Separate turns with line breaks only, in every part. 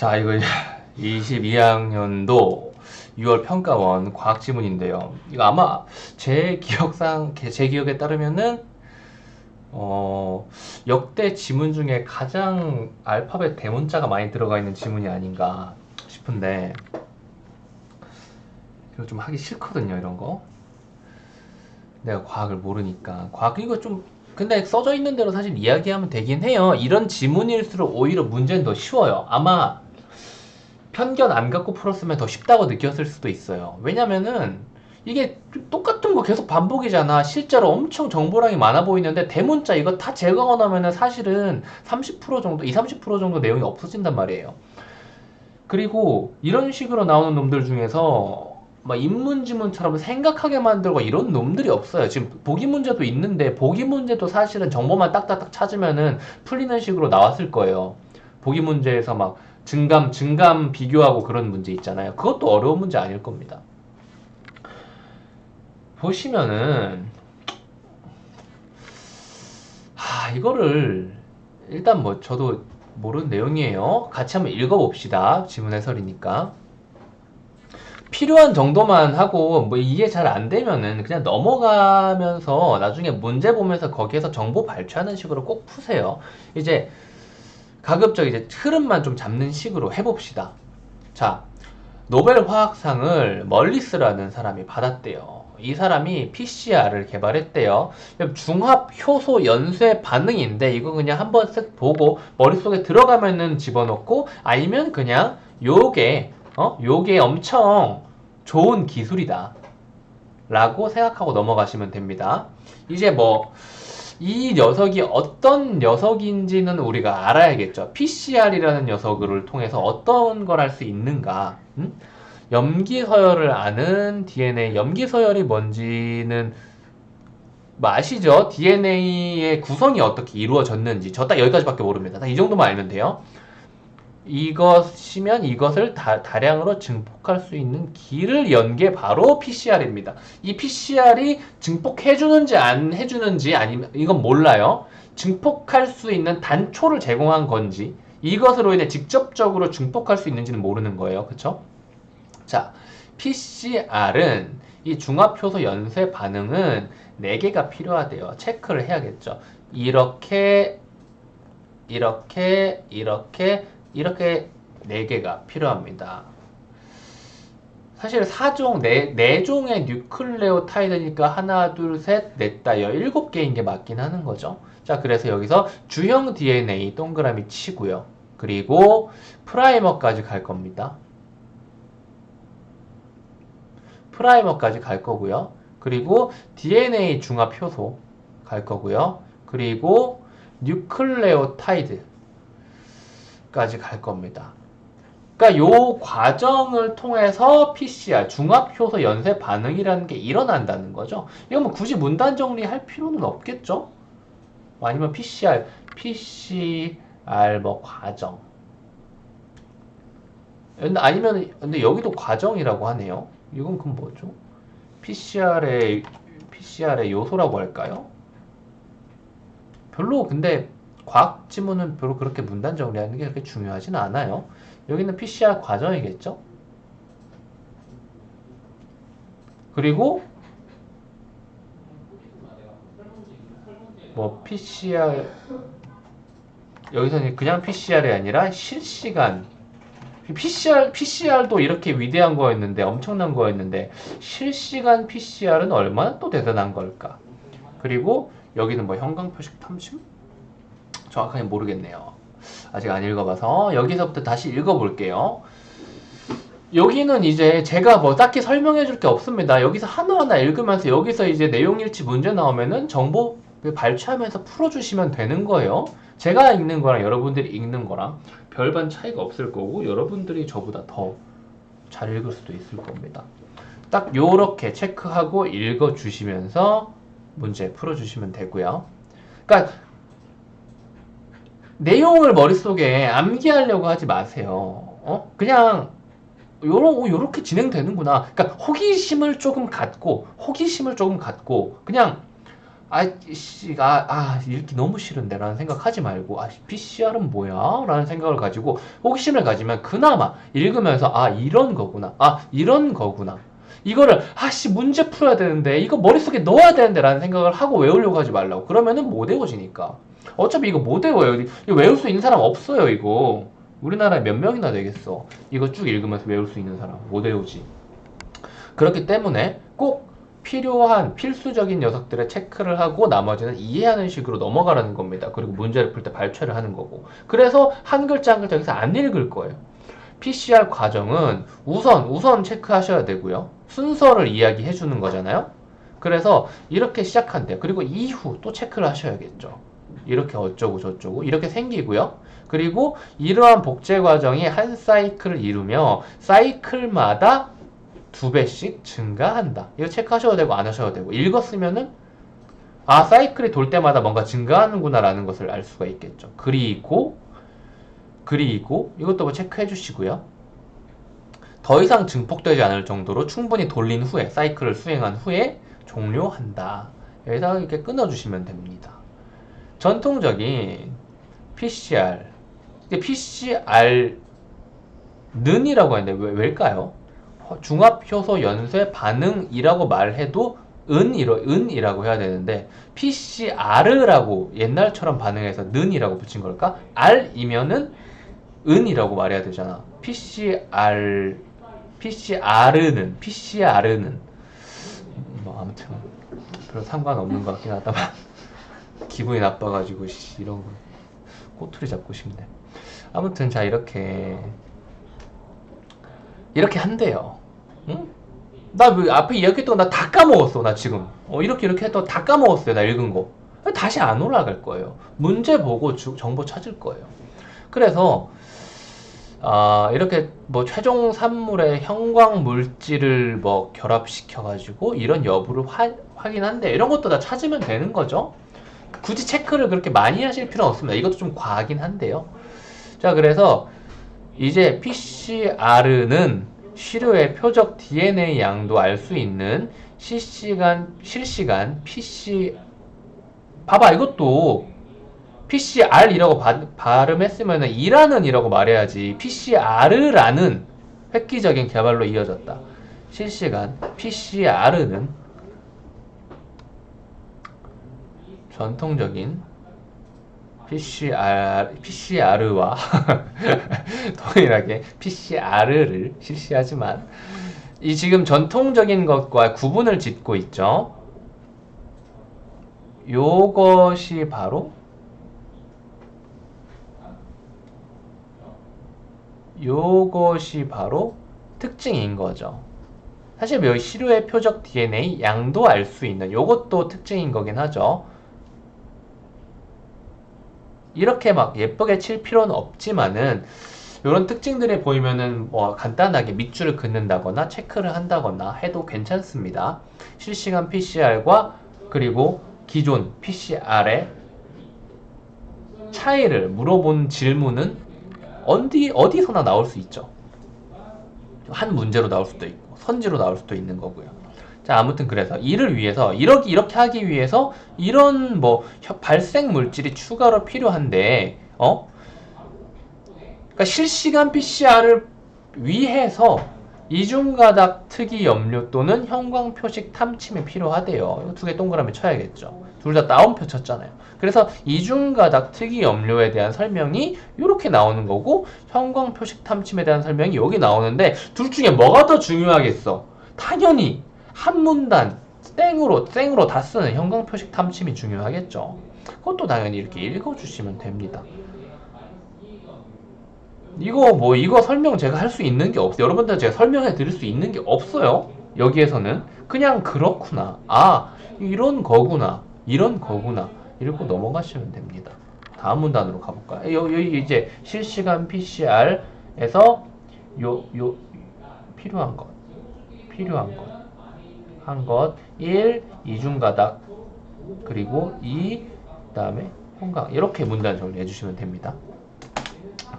자, 이거 22학년도 6월 평가원 과학 지문인데요. 이거 아마 제 기억에 따르면은 역대 지문 중에 가장 알파벳 대문자가 많이 들어가 있는 지문이 아닌가 싶은데 이거 좀 하기 싫거든요, 이런 거. 내가 과학을 모르니까. 과학 이거 좀 근데 써져 있는 대로 사실 이야기하면 되긴 해요. 이런 지문일수록 오히려 문제는 더 쉬워요. 아마 편견 안 갖고 풀었으면 더 쉽다고 느꼈을 수도 있어요. 왜냐면은 이게 똑같은 거 계속 반복이잖아. 실제로 엄청 정보량이 많아 보이는데 대문자 이거 다 제거하고 나면은 사실은 30% 정도, 30% 정도 내용이 없어진단 말이에요. 그리고 이런 식으로 나오는 놈들 중에서 막 인문지문처럼 생각하게 만들고 이런 놈들이 없어요. 지금 보기 문제도 있는데 보기 문제도 사실은 정보만 딱딱딱 찾으면은 풀리는 식으로 나왔을 거예요. 보기 문제에서 막 증감 비교하고 그런 문제 있잖아요. 그것도 어려운 문제 아닐 겁니다. 보시면은 이거를 일단 뭐 저도 모르는 내용이에요. 같이 한번 읽어봅시다. 지문 해설이니까. 필요한 정도만 하고 뭐 이해 잘 안 되면은 그냥 넘어가면서 나중에 문제 보면서 거기에서 정보 발췌하는 식으로 꼭 푸세요. 이제 가급적 이제 흐름만 좀 잡는 식으로 해봅시다. 자, 노벨 화학상을 멀리스라는 사람이 받았대요. 이 사람이 PCR을 개발했대요. 중합 효소 연쇄 반응인데 이거 그냥 한번 쓱 보고 머릿속에 들어가면은 집어넣고 아니면 그냥 요게 엄청 좋은 기술이다 라고 생각하고 넘어가시면 됩니다. 이제 뭐 이 녀석이 어떤 녀석인지는 우리가 알아야겠죠. PCR이라는 녀석을 통해서 어떤 걸 할 수 있는가. 염기서열을 아는 DNA, 염기서열이 뭔지는 뭐 아시죠? DNA의 구성이 어떻게 이루어졌는지 저 딱 여기까지밖에 모릅니다. 딱 이 정도만 알면 돼요. 이것이면 이것을 다량으로 증폭할 수 있는 길을 연 게 바로 PCR입니다. 이 PCR이 증폭해주는지 안 해주는지 아니면 이건 몰라요. 증폭할 수 있는 단초를 제공한 건지 이것으로 인해 직접적으로 증폭할 수 있는지는 모르는 거예요. 그쵸? 자, PCR은 이 중합효소 연쇄 반응은 4개가 필요하대요. 체크를 해야겠죠. 이렇게 4개가 필요합니다. 사실 4종의 뉴클레오타이드니까 하나, 둘, 셋, 넷, 다 17개인 게 맞긴 하는 거죠. 자, 그래서 여기서 주형 DNA 동그라미 치고요. 그리고 프라이머까지 갈 겁니다. 프라이머까지 갈 거고요. 그리고 DNA 중합 효소 갈 거고요. 그리고 뉴클레오타이드까지 갈 겁니다. 그러니까 요 과정을 통해서 PCR, 중합효소 연쇄 반응이라는 게 일어난다는 거죠. 이거 뭐 굳이 문단 정리할 필요는 없겠죠? 아니면 PCR 뭐 과정. 근데 여기도 과정이라고 하네요. 이건 그럼 뭐죠? PCR의 요소라고 할까요? 별로 근데 과학 지문은 별로 그렇게 문단 정리하는 게 그렇게 중요하진 않아요. 여기는 PCR 과정이겠죠? 그리고 뭐 여기서는 그냥 PCR이 아니라 실시간 PCR도 이렇게 위대한 거였는데 엄청난 거였는데 실시간 PCR은 얼마나 또 대단한 걸까? 그리고 여기는 뭐 형광표식 탐심? 정확하게 모르겠네요. 아직 안 읽어봐서 여기서부터 다시 읽어볼게요. 여기는 이제 제가 뭐 딱히 설명해 줄 게 없습니다. 여기서 하나하나 읽으면서 여기서 이제 내용일치 문제 나오면은 정보 발췌하면서 풀어주시면 되는 거예요. 제가 읽는 거랑 여러분들이 읽는 거랑 별반 차이가 없을 거고 여러분들이 저보다 더 잘 읽을 수도 있을 겁니다. 딱 요렇게 체크하고 읽어주시면서 문제 풀어주시면 되고요. 그러니까 내용을 머릿속에 암기하려고 하지 마세요. 그냥 요렇게 진행되는구나. 그러니까 호기심을 조금 갖고 그냥 읽기 너무 싫은데 라는 생각하지 말고 PCR은 뭐야? 라는 생각을 가지고 호기심을 가지면 그나마 읽으면서 이런 거구나. 이런 거구나. 이거를 문제 풀어야 되는데 이거 머릿속에 넣어야 되는데 라는 생각을 하고 외우려고 하지 말라고. 그러면은 못 외워지니까. 어차피 이거 못 외워요. 이거 외울 수 있는 사람 없어요, 이거. 우리나라에 몇 명이나 되겠어. 이거 쭉 읽으면서 외울 수 있는 사람. 못 외우지. 그렇기 때문에 꼭 필요한 필수적인 녀석들의 체크를 하고 나머지는 이해하는 식으로 넘어가라는 겁니다. 그리고 문제를 풀 때 발췌를 하는 거고. 그래서 한 글자 한 글자 여기서 안 읽을 거예요. PCR 과정은 우선 체크하셔야 되고요. 순서를 이야기해 주는 거잖아요. 그래서 이렇게 시작한대요. 그리고 이후 또 체크를 하셔야겠죠. 이렇게 어쩌고 저쩌고 이렇게 생기고요. 그리고 이러한 복제 과정이 한 사이클을 이루며 사이클마다 2배씩 증가한다. 이거 체크하셔도 되고 안 하셔도 되고 읽었으면은 사이클이 돌 때마다 뭔가 증가하는구나 라는 것을 알 수가 있겠죠. 그리고 이것도 체크해 주시고요. 더 이상 증폭되지 않을 정도로 충분히 돌린 후에 사이클을 수행한 후에 종료한다. 여기서 이렇게 끊어주시면 됩니다. 전통적인 PCR PCR는이라고 하는데 왜일까요? 중합효소 연쇄 반응이라고 말해도 은이라고 해야 되는데 PCR라고 옛날처럼 반응해서 는이라고 붙인 걸까? R이면은 은이라고 말해야 되잖아. PCR는 뭐 아무튼 별로 상관없는 것 같긴 하다만 기분이 나빠가지고 이런 거 꼬투리 잡고 싶네. 아무튼 자 이렇게 한대요. 응? 나 앞에 이야기했던 거 나 다 까먹었어. 나 지금 이렇게 했던 다 까먹었어요. 나 읽은 거 다시 안 올라갈 거예요. 문제 보고 정보 찾을 거예요. 그래서 이렇게 뭐 최종 산물의 형광 물질을 뭐 결합시켜가지고 이런 여부를 확인한대. 이런 것도 다 찾으면 되는 거죠. 굳이 체크를 그렇게 많이 하실 필요는 없습니다. 이것도 좀 과하긴 한데요. 자, 그래서 이제 PCR는 시료의 표적 DNA 양도 알 수 있는 실시간 봐봐, 이것도 PCR이라고 발음했으면 이라는 이라고 말해야지. PCR라는 획기적인 개발로 이어졌다. 실시간 PCR는 전통적인 PCR와 동일하게 PCR를 실시하지만 이 지금 전통적인 것과 구분을 짓고 있죠. 요것이 바로 특징인 거죠. 사실 여기 시료의 표적 DNA 양도 알 수 있는 요것도 특징인 거긴 하죠. 이렇게 막 예쁘게 칠 필요는 없지만은 이런 특징들이 보이면은 뭐 간단하게 밑줄을 긋는다거나 체크를 한다거나 해도 괜찮습니다. 실시간 PCR과 그리고 기존 PCR의 차이를 물어본 질문은 어디서나 나올 수 있죠. 한 문제로 나올 수도 있고 선지로 나올 수도 있는 거고요. 자, 아무튼 그래서 이렇게 하기 위해서 이런 뭐 발생 물질이 추가로 필요한데 그러니까 실시간 PCR을 위해서 이중가닥 특이 염료 또는 형광 표식 탐침이 필요하대요. 이거 두 개 동그라미 쳐야겠죠. 둘 다 따옴표 쳤잖아요. 그래서 이중가닥 특이 염료에 대한 설명이 이렇게 나오는 거고 형광 표식 탐침에 대한 설명이 여기 나오는데 둘 중에 뭐가 더 중요하겠어? 당연히 한 문단 땡으로 다 쓰는 형광 표식 탐침이 중요하겠죠. 그것도 당연히 이렇게 읽어주시면 됩니다. 이거 설명 제가 할 수 있는 게 없어요. 여러분들 제가 설명해 드릴 수 있는 게 없어요. 여기에서는 그냥 그렇구나. 이런 거구나. 이러고 넘어가시면 됩니다. 다음 문단으로 가볼까요? 여기 이제 실시간 PCR에서 필요한 것 한 것 1. 이중가닥 그리고 2. 그다음에 형광 이렇게 문단 정리해 주시면 됩니다.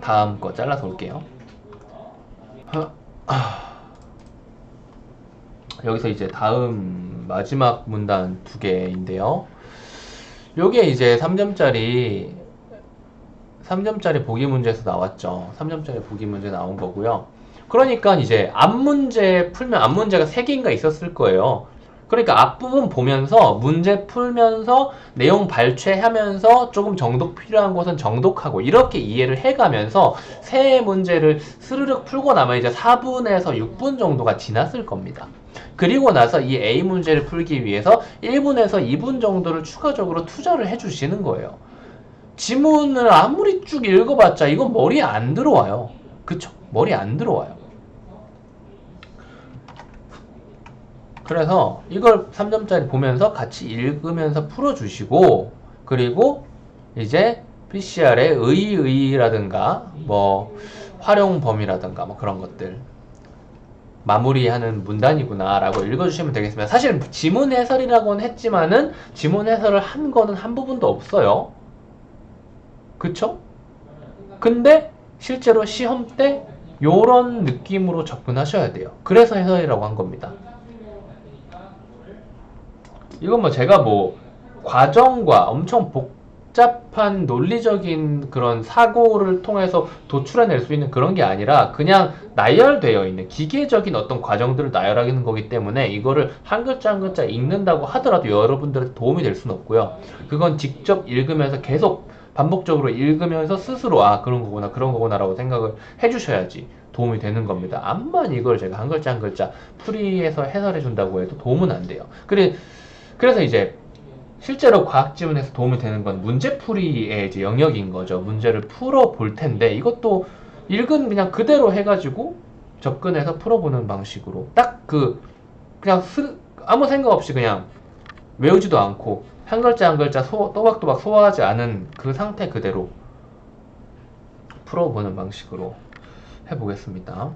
다음 거 잘라서 올게요. 여기서 이제 다음 마지막 문단 2개인데요. 요게 이제 3점짜리 보기 문제에서 나왔죠. 3점짜리 보기 문제 나온 거고요. 그러니까 이제 앞 문제 풀면 앞 문제가 3개인가 있었을 거예요. 그러니까 앞부분 보면서 문제 풀면서 내용 발췌하면서 조금 정독 필요한 곳은 정독하고 이렇게 이해를 해가면서 세 문제를 스르륵 풀고 나면 이제 4분에서 6분 정도가 지났을 겁니다. 그리고 나서 이 A 문제를 풀기 위해서 1분에서 2분 정도를 추가적으로 투자를 해주시는 거예요. 지문을 아무리 쭉 읽어봤자 이건 머리에 안 들어와요. 그쵸? 머리에 안 들어와요. 그래서 이걸 3점짜리 보면서 같이 읽으면서 풀어주시고, 그리고 이제 PCR의 의의라든가 뭐 활용 범위라든가 뭐 그런 것들 마무리하는 문단이구나 라고 읽어주시면 되겠습니다. 사실 지문 해설이라고는 했지만은 지문 해설을 한 거는 한 부분도 없어요. 그쵸? 근데 실제로 시험 때 요런 느낌으로 접근하셔야 돼요. 그래서 해설이라고 한 겁니다. 이건 뭐 제가 뭐 과정과 엄청 복잡한 논리적인 그런 사고를 통해서 도출해낼 수 있는 그런 게 아니라 그냥 나열되어 있는 기계적인 어떤 과정들을 나열하는 거기 때문에 이거를 한 글자 한 글자 읽는다고 하더라도 여러분들한테 도움이 될 수는 없고요. 그건 직접 읽으면서 계속 반복적으로 읽으면서 스스로 아 그런 거구나 그런 거구나 라고 생각을 해주셔야지 도움이 되는 겁니다. 암만 이걸 제가 한 글자 한 글자 풀이해서 해설해 준다고 해도 도움은 안 돼요. 그래서 이제 실제로 과학 지문에서 도움이 되는 건 문제풀이의 이제 영역인 거죠. 문제를 풀어 볼 텐데 이것도 읽은 그냥 그대로 해가지고 접근해서 풀어보는 방식으로 딱 그냥 아무 생각 없이 그냥 외우지도 않고 한 글자 한 글자 또박또박 소화하지 않은 그 상태 그대로 풀어보는 방식으로 해보겠습니다.